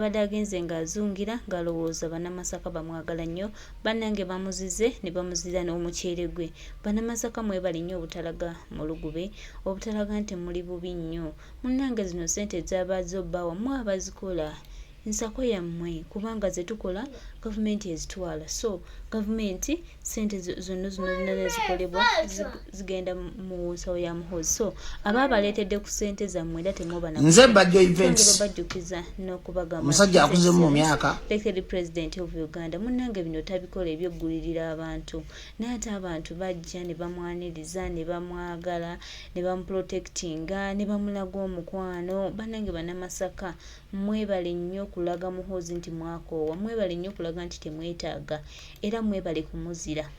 Badagenze ng'azungira ng'alowooza bannamasaka bamwagala nnyo bannange bamuzize ne bamuzira n'omukyere gwe. Bannamasaka mwebali nnyo obutalaga mu lugube obutalaga nti muli bubi nnyo. Munnange zino ssente z'abaazo bbawa mwe abazikola nsako yammwe kubanga ze tukola gavumenti ezitwala. So gavumenti ssente zonna zikolebwa zigenda mu nsawo ya Muhoozi. So ababaleetedde ku ssente zammwe era temuba na nze Bajjo events bajjukiza n'okubagamba musajja akuze mu myaka Elected President of Uganda. Munnange bino tabikola ebyoggulirira abantu naye ate abantu bajja ne bamwaniriza ne bamwagala ne bamuprotectinga ne bamulaga omukwano. Bannange bannamasaka mwebale nnyo kulaga Muhoozi nti mwakoowa, mwebale nnyo kulaga nti temwetaaga era mwebale kumuzira.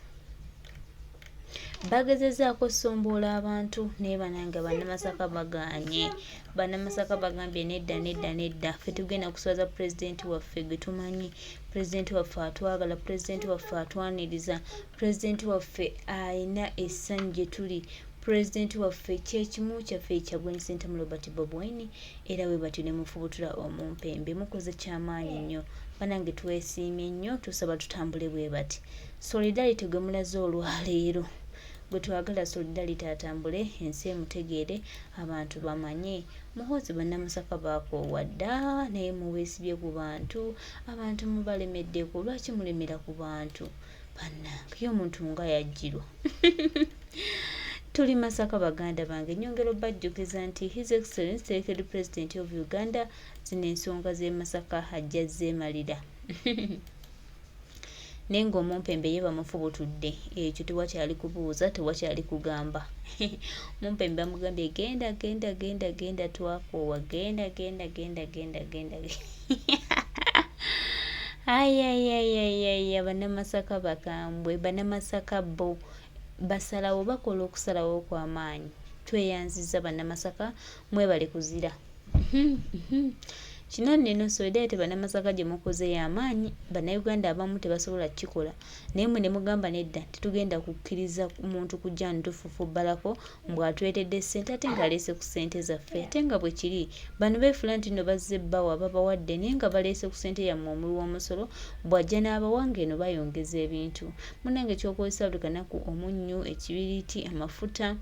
Bagezezaako somboola abantu naye bannange bannamasaka bagaanye. Bannamasaka bagambye nedda ffe tugenda kuswaza pulezidenti waffe gwe tumanyi. Pulezidenti waffe atwagala, pulezidenti waffe atwaniriza, pulezidenti waffe ayina essanyu gye tuli, pulezidenti waffe kyekimu kyaffe ekyagwenyi Ssentamu Robert Bob Wine era we batyo ne mufubutula omumpembe. Mukoze kyamaanyi nnyo bannange, twesiimye nnyo, tusaba tutambule bwe bati. Solidarity gwe mulaze olwaleero gwe twagala Solidarity atambule, ensi emutegeere, abantu bamanye. Muhoozi bannamasaka baakoowa dda naye mubeesibye ku bantu, abantu mubalemeddeko. Lwaki mulemera ku bantu bannange? Ye omuntu nga yajjirwa. Tuli Masaka baganda bange, nyongero bajjukiza nti His Excellency the Elected President of Uganda zino ensonga z'e Masaka ajja zeemalira. Naye ng'omumpembe ye bamufubutudde, ekyo tewakyali kubuuza, tewakyali kugamba. Mumpembe bamugambye genda twakoowa, genda. Ayayayayaya bannamasaka bakambwe, bannamasaka bo basalawo bakola okusalawo kw'amaanyi. Tweyanziza bannamasaka mwebale kuzira. Kino nno Solidarity bannamasaka gye mukoze y'amaanyi, bannayuganda abamu tebasobola kukikola naye mwe ne mugamba nedda tetugenda kukkiriza muntu kujja ntufufubbalako mbw atwetedde ssente ate ng'aleese ku ssente zaffe. Ate nga bwe kiri bano beefula nti nno bazze bbawa babawadde naye nga baleese ku ssente yammwe omuli w'omusolo, bw'ajja n'abawanga eno bayongeza ebintu. Munnange ekyokozesa buli kanaku omunnyo, ekibiriiti, amafuta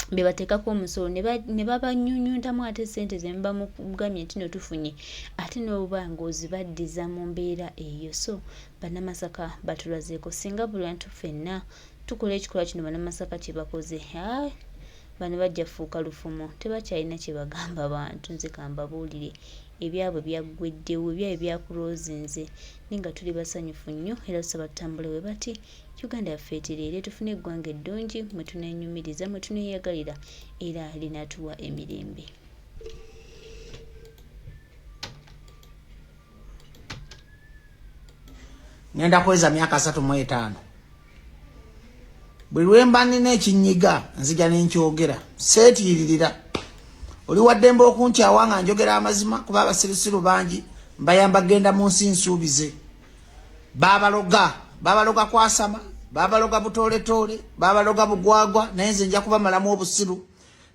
be bateekako omusolo ne babanyunyuntamu ate ssente ze muba mugamye nti no tufunye ate n'oba ng'ozibaddiza mu mbeera eyo. So bannamasaka batulazeeko singa buli wantu ffenna tukola ekikolwa kino bannamasaka kye bakoze. Bano bajja fuuka lufumo, tebakyalina kye bagamba bantu. Nze kambabuulire ebyabwe byaggweddewo, ebyabwe byakuloozinze naye nga tuli basanyufu nnyo era tusaba tutambule we bati. Uganda yaffe etereere tufune eggwanga eddungi mwe tunenyumiriza, mwe tuneeyagalira era linatuwa emirembe. ngenda kweza myaka 35 buli lwemba nina ekinyiga nzija nenkyogera seetiiririra. Oli waddembe okunkyawa nga njogera amazima kuba abasirusiru bangi mbayamba genda mu nsi nsuubize. Babaloga kwasama, babaloga butoletole, babaloga bugwagwa naye nze nja kubamalamu obusiru.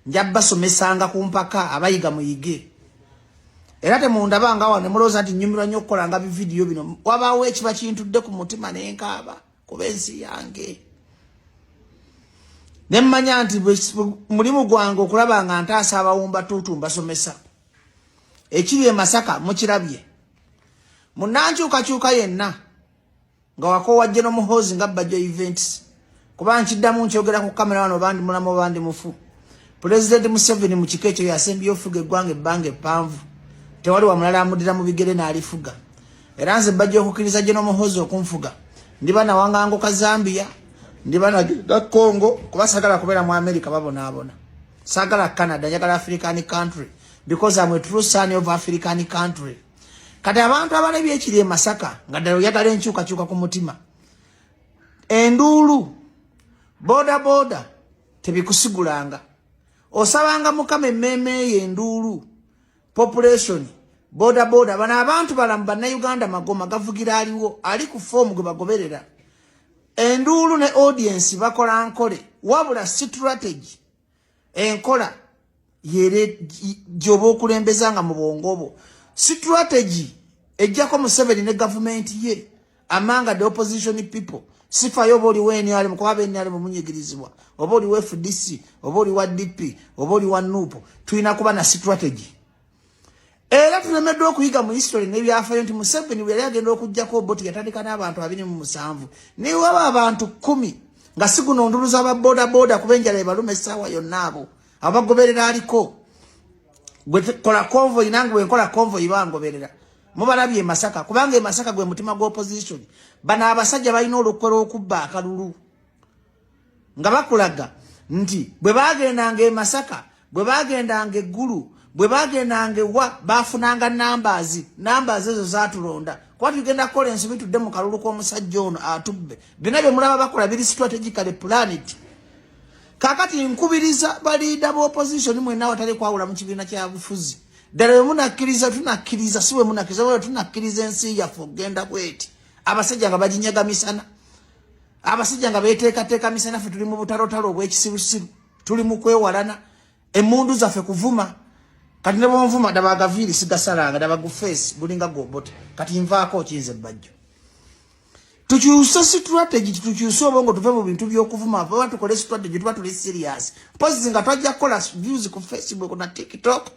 Nja basomesanga ku mpaka abayiga muyige. Era temundabanga wano ne mulowooza nti nnyumirwa nnyo okukolanga bividiyo bino. Wabaawo ekiba kintudde ku mutima ne nkaaba kuba ensi yange. Ne mmanya nti mulimu gwange okulaba nga ntaasa abawumba tuutu mbasomesa. Ekiri e Masaka mukirabye. Munnankyukakyuka yenna nga wakoowa Gwe Muhoozi nga Bajjo events kuba nkiddamu nkyogera ku kamera wano bandi mulamu bandi mufu. President Museveni mu kiko ekyo yasembye ofuga eggwanga ebbanga eppanvu. Tewali wa mulala amudira mu bigere n'alifuga. Era nze bajja okukkiriza Gwe Muhoozi okunfuga. Ndiba nawanganguka Zambia, ndiba na Congo kuba sagala kubeera mu America babonaabona. Sagala Canada, njagala African country because I'm a true son of African country. Kati abantu abale byekiri e Masaka nga ddala oyagala enkyukakyuka ku mutima. Enduulu boda tebikusigulanga. Osabanga Mukama emmeme y'enduulu population boda bana abantu balamu bannayuganda magoma gavugira aliwo ali ku form gwe bagoberera. Enduulu ne audience bakola nkole wabula strategy enkola yere jobo okulembezanga mu bwongobo. strategy ejjako Museveni ne government ye amanga the opposition people sifa yo boli weni ali mukwabe ni ali mumunyigirizibwa oboli we FDC oboli wa DP oboli wa NUPO tuina kuba na strategy era tulemedde okuyiga mu history ne byafayo nti Museveni bwe yagenda okujjako boti yatandika n'abantu 27 ni waba abantu 10 nga siguno nduluza aba boda kubenjala ebalume sawa yonnabo abagoberera aliko gwe kola convoy nangu we kola convoy bangoberera mubalabye Masaka kubanga Masaka gwe mutima gwa opposition bana abasajja balina olukoro okubba akalulu nga bakulaga nti bwe bagendanga Masaka bwe bagendanga eggulu bwe bagendanga wa bafunanga numbers ezo zatulonda kwati tugenda kola ensobi tudde mu kalulu k'omusajja ono atubbe binabe mulaba bakola biri strategically planet kakati nkubiriza balida bo opposition mwena watale kwawula mu kibiina kya bufuzi dere munakkiriza tunakkiriza siwe munakkiriza wala tunakkiriza ensi ya fogenda bweti abasajja nga bajinyaga misana abasajja nga beteeka misana fe tuli mu butalotalo obw'ekisirusiru tuli mu kwewalana emundu zaffe kuvuma kati ne bonvuma dabagaviri sigasalanga dabagufesi bulinga gobote kati nvaako kinze bajjo tukyusa strategy tukyusa obongo tuve mu bintu by'okuvuma abantu kole strategy tuba tuli serious pozi nga twajja kola views ku Facebook na TikTok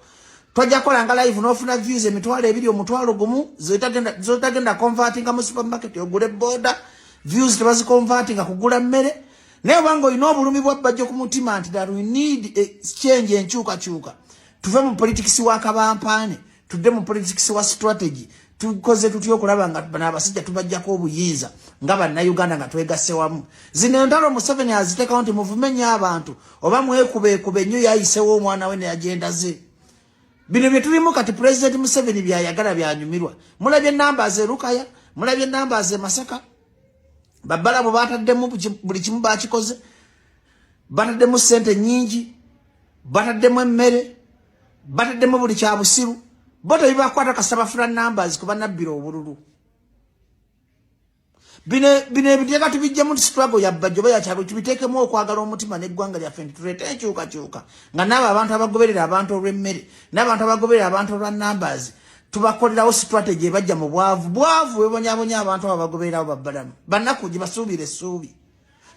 twajja kola nga live n'ofuna views emitwalo ebiri omutwalo gumu zotagenda converting mu supermarket ogule border views tebazi converting kugula mmere naye wango ino obulumi bwa bajjo ku mutima nti that we need a change enkyukakyuka tuve mu politics wa kabampane tudde mu politics wa strategy tukoze tutyo kulaba nga bana abasajja tubajjako obuyinza nga banna Uganda nga twegasse wamu zino ntalo Museveni aziteka nti muvumenya abantu oba mwekube nnyo yayisewo omwana we ne agenda ze bino bye tulimu kati president Museveni byayagala byanyumirwa mulabye numbers erukaya mulabye numbers Masaka babala bo bataddemu buli kimu bakikoze bataddemu sente nyingi bataddemu emmere bataddemu buli kya busiru boto bibakwata kasaba fula numbers kuba nabbiro obululu bine ebiteka tubijjemu struggle ya bajjo ya kyalo tubiteekemu okwagala omutima n'eggwanga lyaffe tulete enkyukakyuka nga nabo abantu abagoberera abantu olw'emmere n'abantu abagoberera abantu olwa numbers tubakolerawo strategy ebajja mu bwavu webonyabonya abantu abagobererawo babbalamu bannaku gye basuubira essuubi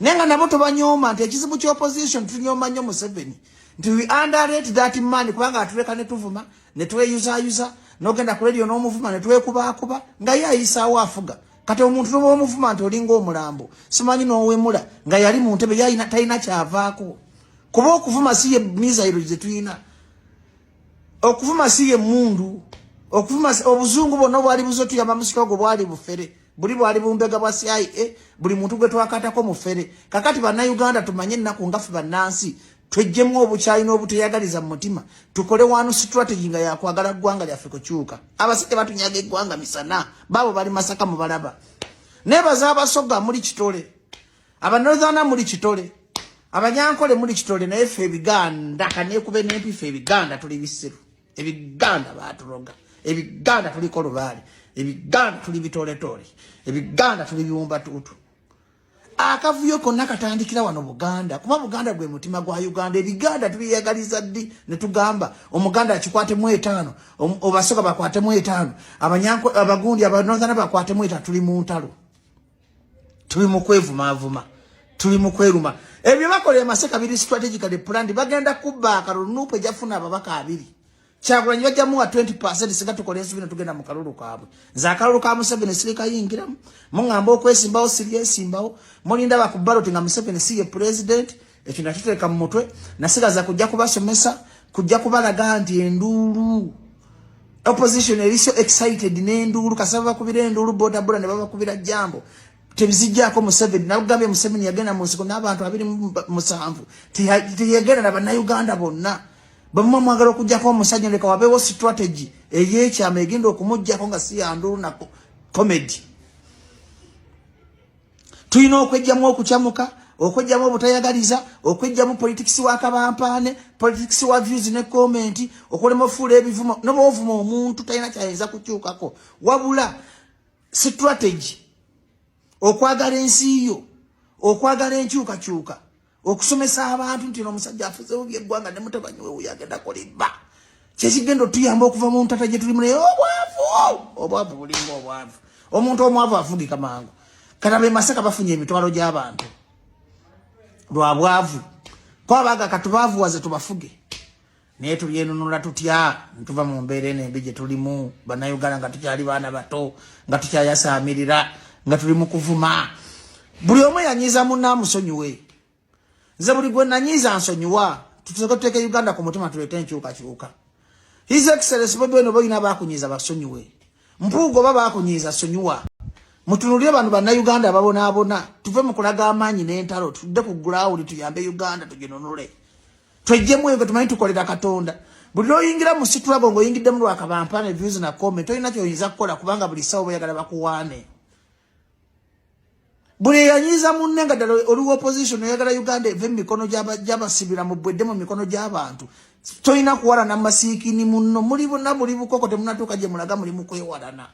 naye nga nabo tobanyooma nti ekizibu ky'opposition tunyooma nnyo Museveni nti we underrate that man kubanga atuleka ne tuvuma ne tweyuzayuza n'ogenda ku radio n'omuvuma ne twekubakuba nga ye ayisaawo afuga kati omuntu noba omuvuma nti olinga omulambo simanyi n'owemula nga yali mu ntebe talina kyavaako kuba okuvuma si ye mizairo ze tulina okuvuma si ye mundu okuvuma obuzungu bwonna bwali buzotuyamba musitogo bwali bufere buli bwali bumbega bwa CIA buli muntu gwe twakatako mufere kakati bannayuganda tumanye ennaku ngaffe bannansi twejjemu obukyayi n'obuteyagaliza mu mutima tukole wanu strategy nga yakwagala ggwanga lyaffe kukyuka abasajja batunyaga eggwanga misana baabo bali Masaka mu balaba nebaza abasoga muri kitole abanorthana muri kitole abanyankole muri kitole naye ffe ebiganda kanekube n'empife ebiganda tuli bisiru ebiganda batuloga ebiganda tuli kolubaali ebiganda tuli bitoletole ebiganda tuli biwumba tutu akavuyo konna katandikira wano Buganda kuba Buganda gwe mutima gwa Uganda ebiganda tubiyagaliza ddi ne tugamba omuganda akikwatemu 5 obasoga bakwatemu 5 abanyanko abagundi abanorthana bakwatemu 5 tuli mu ntalo tuli mu kwevumavuma tuli mu kweruma ebyo bakolera Masaka biri strategically planned bagenda kubba akalulu ejafuna ababaka 2 Kyagulanyi bajjamu wa 20% singa tukola ensobi ne tugenda mu kalulu kaabwe za kalulu ka Museveni sirika yingiramu mungamba okwesimbawo siryesimbawo mulinda bakubbalo tinga Museveni siye president ekyo nakiteeka mu mutwe nasigaza kujja kubasomesa kujja kubalaga nti enduulu opposition eri so excited n'enduulu kasaba bakubira enduulu boda ne babakubira jambo tebizijjaako Museveni nagambye Museveni yagenda mu nsiko n'abantu 27 tiyagenda na bannayuganda bonna bamwe mwagala okujjako omusajja leka wabeewo strategy eyekyama egenda okumujjako nga si yanduulu na comedy tulina okwejjamu okukyamuka okwejjamu obutayagaliza okwejjamu politics wa kabampane politics wa views ne comment okulema ofuula ebivumo n'obuvuma omuntu talina kyayinza kukyukako wabula strategy okwagala ensi yo okwagala enkyukakyuka okusomesa abantu nti omusajja afuze obi eggwanga ne mutabani we uyagenda kolimba kyekigenda otuyamba okuva mu ntata gye tulimu naye obwavu bulinga obwavu omuntu omwavu afugika mangu katabe Masaka bafunye emitwalo gy'abantu lwa bwavu kwabaga katubavuwaze tubafuge naye tulyenunula tutya ntuva mu mbeera enembi gye tulimu bannayuganda nga tukyali baana bato nga tukyayasamirira nga tuli mu kuvuma buli omu yanyiza munne amusonyiwe nze buli gwe nanyiza nsonyiwa tuteeke Uganda ku mutima tuleete enkyukakyuka His Excellency Bobi Wine boyina bakunyiza basonyiwe mpuugo baba bakunyiza sonyiwa mutunulire bantu bannayuganda babonaabona tuve mu kulaga amaanyi n'entalo tudde ku ground tuyambe Uganda tuginunule twejjemu ebyo tumanyi tukolera Katonda buli oyingira mu situlago ng'oyingidde mu lwakabampane views na comment olina ky'oyinza kukola kubanga buli sawa boyagala bakuwaane buli yanyiza munne nga ddala oli opposition oyagala Uganda eve mu mikono gy'abasibira mu bwedde mu mikono gy'abantu toyina kuwalana masiikini munno muli bonna muli bukoko temunatuuka gye mulaga muli mu kwewalana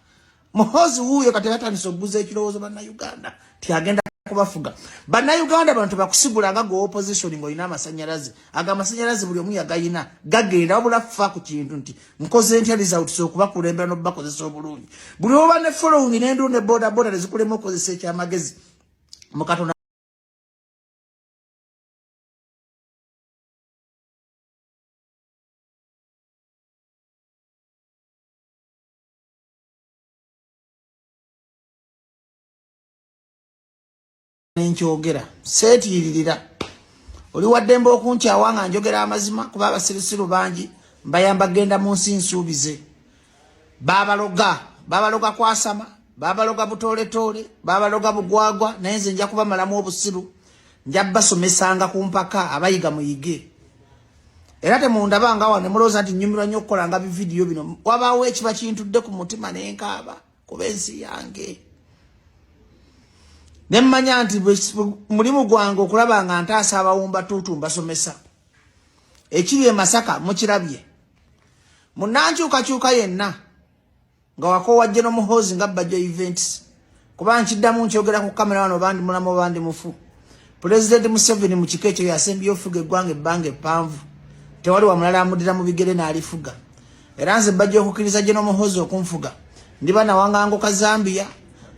Muhoozi wuuyo kati yatandise okuguza ekirowoozo bannayuganda tiagenda kubafuga bannayuganda abantu bakusigula nga go opposition ng'olina amasanyalaze aga amasanyalaze buli omu yagayina gagenda wabula fa ku kintu nti nkoze ntya results okubakulembera n'obubakozesa obulungi buli oba ne following n'endu ne boda boda tezikulemu okozesa ekyamagezi mu Katonda nenkyogera seetiiririra oli waddembe okunkyawa nga njogera amazima kuba abasirisiru bangi mbayamba genda mu nsi nsuubize babaloga kwasama babaloga butooletoole babaloga bugwagwa naye nze nja kubamalamu obusiru nja basomesanga ku mpaka abayiga muyige era temundabanga wano mulowooza nti nnyumirwa nnyo okukolanga bividiyo bino wabaawo ekiba kintudde ku mutima nenkaaba kuba ensi yange nemmanya nti mulimu gwange okulaba nga ntaasa abawumba tuutu mbasomesa ekiri e Masaka mukirabye munnankyukakyuka yenna nga wakowajje n'omuhoozi nga bajjo events kuba nkiddamu nkyogera ku kamera wano bandi mulamu bandi mufu Pulezidenti Museveni mu kiko ekyo yasembye ofuga eggwanga ebbanga eppanvu tewali wamulala amuddira mu bigere n'alifuga era nze bajja okukkiriza gye n'omuhoozi okunfuga ndiba nawanganguka Zambia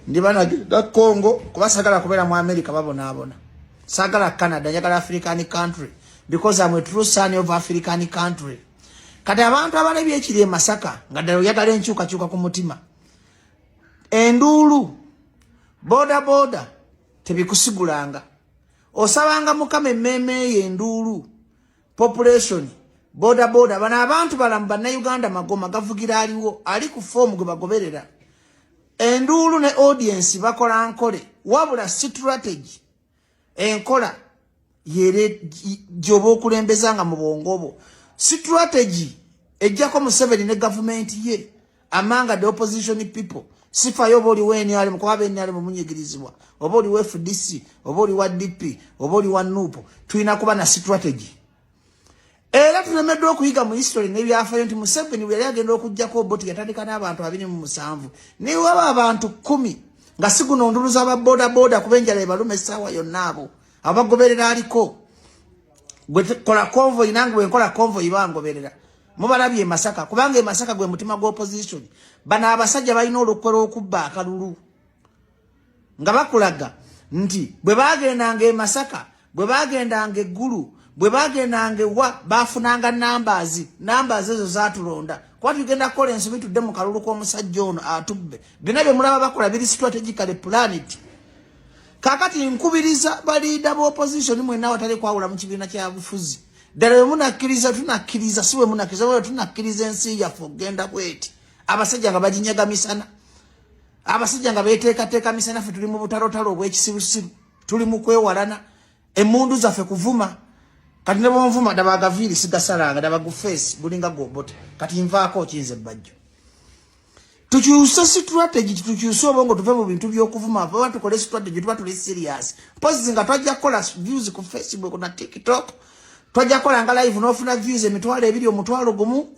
ndiba nagenda Congo kuba sagala kubeera mu America babonaabona sagala Canada njagala African country because I'm a true son of African country kati abantu abalebye ekiri e Masaka nga ddala oyagala enkyukakyuka ku mutima enduulu boda tebikusigulanga osabanga mukama emmeeme enduulu population boda bano abantu balamu bannayuganda magoma gavugira aliwo ali ku foomu gwe bagoberera enduulu ne audience bakola nkole wabula strategy enkola yere jobo okulembezanga mu bwongobo strategy ejjako Museveni ne government ye amanga the opposition people sifa yobo oli weni ali mukuba beni ali mumunyigirizibwa oba oli FDC oba oli wa DP oba oli wa NUP tuina kuba na strategy era tulemeddwa okuyiga mu history n'ebyafayo nti Museveni bwe yali agenda okujjako boti yatandika n'abantu 27 niwe waba abantu 10 nga siguno nduluza aba boda kubenjala ebalume essaawa yonna abo abagoberera aliko gwe kola convoy nange we nkola convoy bangoberera mubalabye Masaka kubanga Masaka gwe mutima gwa opposition bana abasajja balina olukwero okubba akalulu nga bakulaga nti bwe bagendanga Masaka bwe bagendanga eggulu bwe bagendanga wa bafunanga numbers ezo zatulonda kwa tugenda kola ensobi tudde mu kalulu k'omusajja ono atubbe bino bye mulaba bakola biri strategically planet kakati nkubiriza balida bo opposition mwena watali kwawula mu kibiina kya bufuzi ddala munakkiriza tunakkiriza siwe munakkiriza wala tunakkiriza ensi yaffe okugenda bweti abasajja nga bajinyaga misana abasajja nga beteekateeka misana ffe tuli mu butalotalo obw'ekisirusiru tuli mu kwewalana emmundu zaffe kuvuma kati ne bonvuma dabagaviiri sigasalanga dabagufeesi gulinga gwobote kati nvaako kinze bajjo tukyuse strategy tukyuse obongo tuve mu bintu by'okuvuma aba tukole strategy tuba tuli serious pozi nga twajja kola views ku Facebook na TikTok twajja kola nga live n'ofuna views emitwalo ebiri omutwalo gumu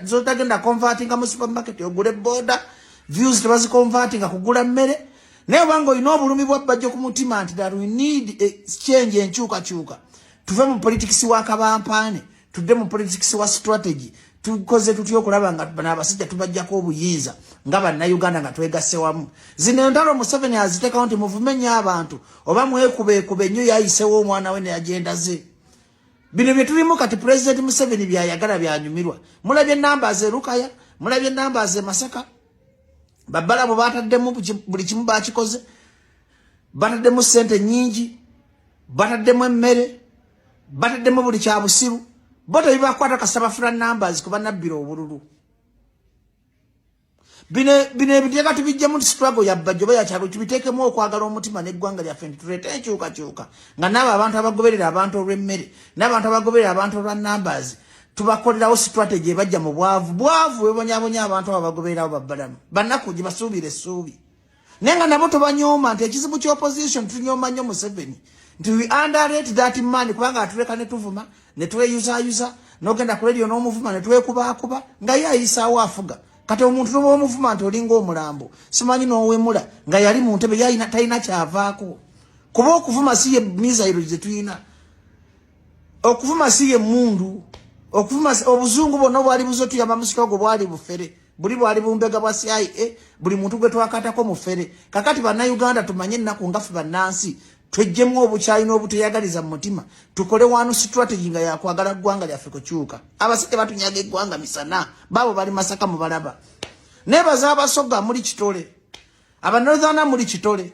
zotagenda converting mu supermarket ogule boda views tebazi converting kugula mmere naye bango ino obulumi bwa bajjo ku mutima nti that we need a change enkyukakyuka tuve mu politics wa kabampaane tudde mu politics wa strategy tukoze tutyo okulaba nga abasajja tubajjako obuyinza nga bannayuganda nga twegasse wamu. Zino entalo Museveni aziteekawo nti muvumenya abantu oba mwekubeekube nnyo yayisewo omwana we ne agenda ze. Bino bye tulimu kati President Museveni byayagala byanyumirwa. Mulabye namba ze Lukaya, mulabye namba ze Masaka. Babbala bo bataddemu buli kimu bakikoze. Bataddemu ssente nnyingi, bataddemu emmere, bataddemu buli kya busiru. Bo tebibakwata kasaba fula numbers kuba nabbira obululu. Bino ebiteeka tubijjemu struggle ya bajjoba ya kyalo tubiteekemu okwagala omutima n'eggwanga lyaffe tuleete enkyukakyuka nga n'abo abantu abagoberera abantu olw'emmere n'abantu abagoberera abantu olwa numbers tubakolerawo strategy ebajja mu bwavu bwebonyabonya abantu abagobererawo babbalamu bannaku gye basuubira essuubi naye nga nabo tobanyooma nti ekizibu ky'opposition tunyooma nnyo Museveni nti we underrate that man kubanga atuleka ne tuvuma ne tweyuzayuza n'ogenda ku radio n'omuvuma ne twekubaakuba nga ye ayisaawo afuga. Kati omuntu noba omuvuma nti olinga omulambo simanyi n'owemula nga yali mu ntebe talina kyavaako kuba okuvuma si ye mizairo gye tulina okuvuma si ye mundu okuvuma obuzungu bwonna obwali buzo tuyamba musitogo bwali bufere buli bwali bumbega bwa CIA buli muntu gwe twakatako mufere kakati bannayuganda tumanye ennaku ngafe bannansi twejjemu obukyayi n'obuteyagaliza mu mutima tukole wanu strategy nga yakwagala ggwanga lyaffe kukyuka. Abasajja batunyaga eggwanga misana baabo bali Masaka mu balaba nebaza abasoga muri kitole abanorthana muri kitole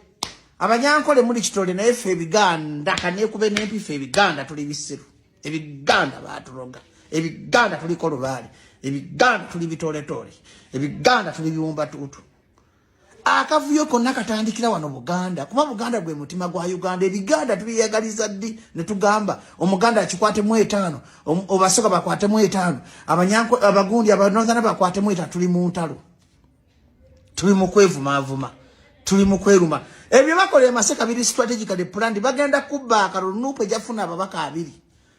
abanyankole muri kitole naye ffe ebiganda kanekube n'empife ebiganda tuli biseru ebiganda baturoga ebiganda tuli kolubaali ebiganda tuli bitoletole ebiganda tuli biwumba tutu. Akavuyo konna katandikira wano Buganda kuba Buganda gwe mutima gwa Uganda ebiganda tubiyagaliza ddi ne tugamba omuganda akikwate mu 5 obasoga bakwate mu 5 abanyanko abagundi abanorthana bakwate mu 3 tuli mu ntalo tuli mu kwevuma tuli mu kweruma ebyo bakole Masaka biri strategically planned bagenda kubba akalunupe jafuna ababaka abiri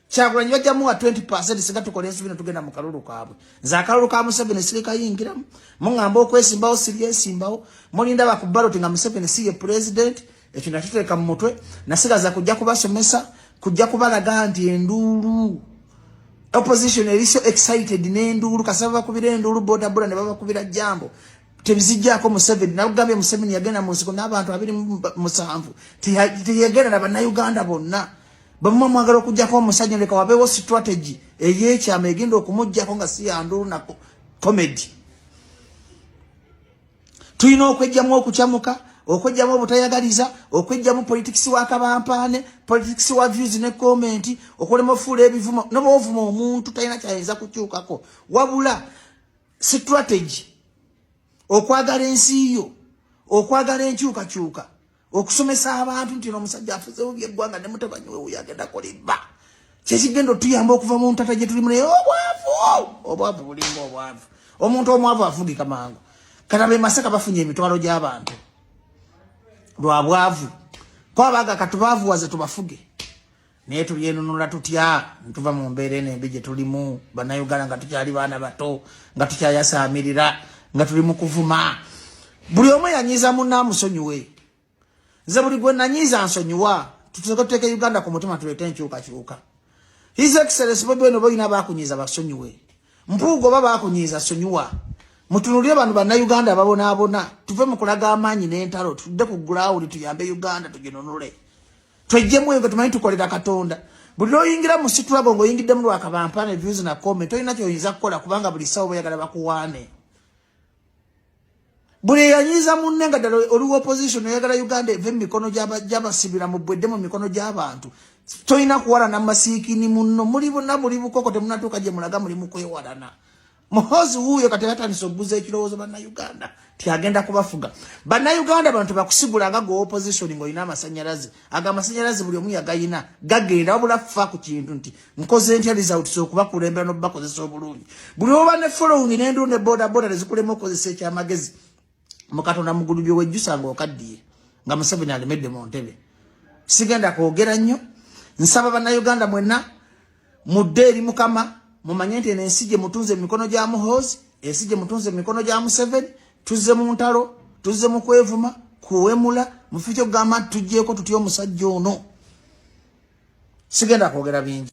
Kyagulanyi bajja mu 20% singa tukole ensubino tugenda mu kalulu kaabwe za kalulu ka Museveni sirika yingiramu mungamba okwesimbawo simbawo mulinda bakubalo tinga Museveni siye president ekyo natuteeka mu mutwe nasigaza kujja kubasomesa kujja kubalaga nti endulu opposition eriso excited n'endulu kasava kubira endulu boda ne baba kubira jambo tebizijjako Museveni nagambye Museveni yagenda mu nsiko n'abantu 27 tiyagenda na bannayuganda bonna bamwe mwagala okujjako omusajja leka wabeewo strategy eyekyama egenda okumujjako nga si yandulu na comedy. Tulina okwejjamu okukyamuka okwejjamu obutayagaliza okwejjamu politics wa kabampaane politics wa views ne comment okolema ofuula ebivumo n'obuvuma omuntu talina kyayinza kukyukako wabula strategy okwagala ensi yo okwagala enkyukakyuka okusomesa abantu nti omusajja afuze obi eggwanga ne mutabanyi we yagenda kolimba kyekigendo tuyamba okuva mu ntata gye tuli mune obwavu bulinga obwavu omuntu omwavu afugika mangu katabe Masaka bafunye emitwalo gy'abantu lwa bwavu kwabaga katubavu waze tubafuge naye tulyenunula tutya ntuva mu mbeera enembi gye tulimu bannayuganda nga tukyali baana bato nga tukyayasaamirira nga tuli mu kuvuma buli omu yanyiza munnamusonyiwe nze buli gwe nanyiza nsonyiwa tuteeka Uganda ku mutima tuleete enkyukakyuka. His Excellency Bobi Wine balina bakunyiza basonyiwe mpuugo baba bakunyiza sonyiwa mutunulire bano bannayuganda ababonaabona tuve mu kulaga amaanyi n'entalo tudde ku ground tuyambe Uganda tuginunule twejjemu eyo tumanyi tukolera Katonda buli oyingira mu struggle ng'oyingiddemu lwakabampaane views na comment tolina kyoyinza kukola kubanga buli sawo bayagala bakuwaane buli yanyiza munne nga ddala oli opposition oyagala Uganda eve mu mikono gy'abasibira mu bwedde mu mikono gy'abantu tolina kuwalana masiikini munno muli bonna buli bukoko temunatuuka gye mulaga muli mu kwewalana. Muhoozi wuuyo kati yatandise okuguza ekirowoozo bannayuganda tyagenda kubafuga bannayuganda bantu bakusigula nga go opposition ng'olina amasanyalaze amasanyalaze buli omu yagayina gagenda wabula fa ku kintu nti nkoze ntya results okubakulembera n'obakozesa obulungi buli oba ne following n'endu ne boda nezikulema okozesa ekyamagezi mukatonda mugulu byowejjusa ng'okaddiye nga Museveni alemedde mu ntebe. Sigenda kwogera nnyo nsaba bannayuganda mwenna mudde eri Mukama mumanye nti ensi gye mutunze mu mikono gya Muhoozi ensi gye mutunze mu mikono gya Museveni tuzze mu ntalo tuzze mu kwevuma kuwemula mufikyo kugamba tujjeeko tutya omusajja ono. Sigenda kwogera bingi.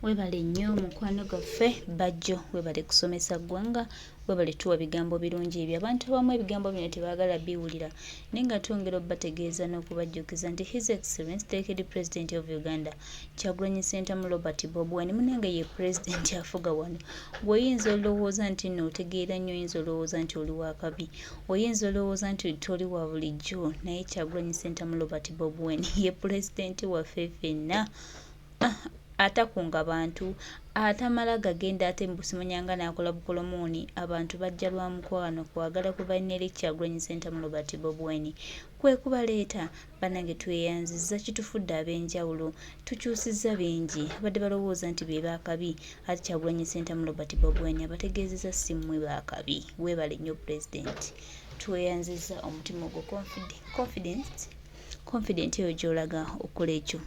Webale nnyo mukwano gaffe bajjo, webale kusomesa ggwanga, webale tuwa bigambo birungi ebyo. Abantu abamu ebigambo bino tebaagala biwulira, naye nga twongera obbategeeza n'okubajjukiza nti His Excellency Decade President of Uganda Kyagulanyi Ssentamu Robert Bob Wine munange ye President afuga wano. Bw'oyinza olowooza nti nno otegeera nnyo, oyinza olowooza nti oli wa kabi, oyinza olowooza nti toli wa bulijjo, naye Kyagulanyi Ssentamu Robert Bob Wine ye President waffe ffenna. Atakunga bantu, atamala gagenda ate mbusimanyanga n'akola bukolomooni, abantu bajja lwa mukwano kwagala ku banne Kyagulanyi Ssentamu Robert Bob Wine. Kwe kubaleeta bannange tweyanzizza kitufudde ab'enjawulo, tukyusizza bingi, abadde balowooza nti be baakabi, ate Kyagulanyi Ssentamu Robert Bob Wine abategeezezza si mmwe baakabi. Weebale nnyo President, tweyanzizza omutima ogwo confident eyo gy'olaga okola ekyo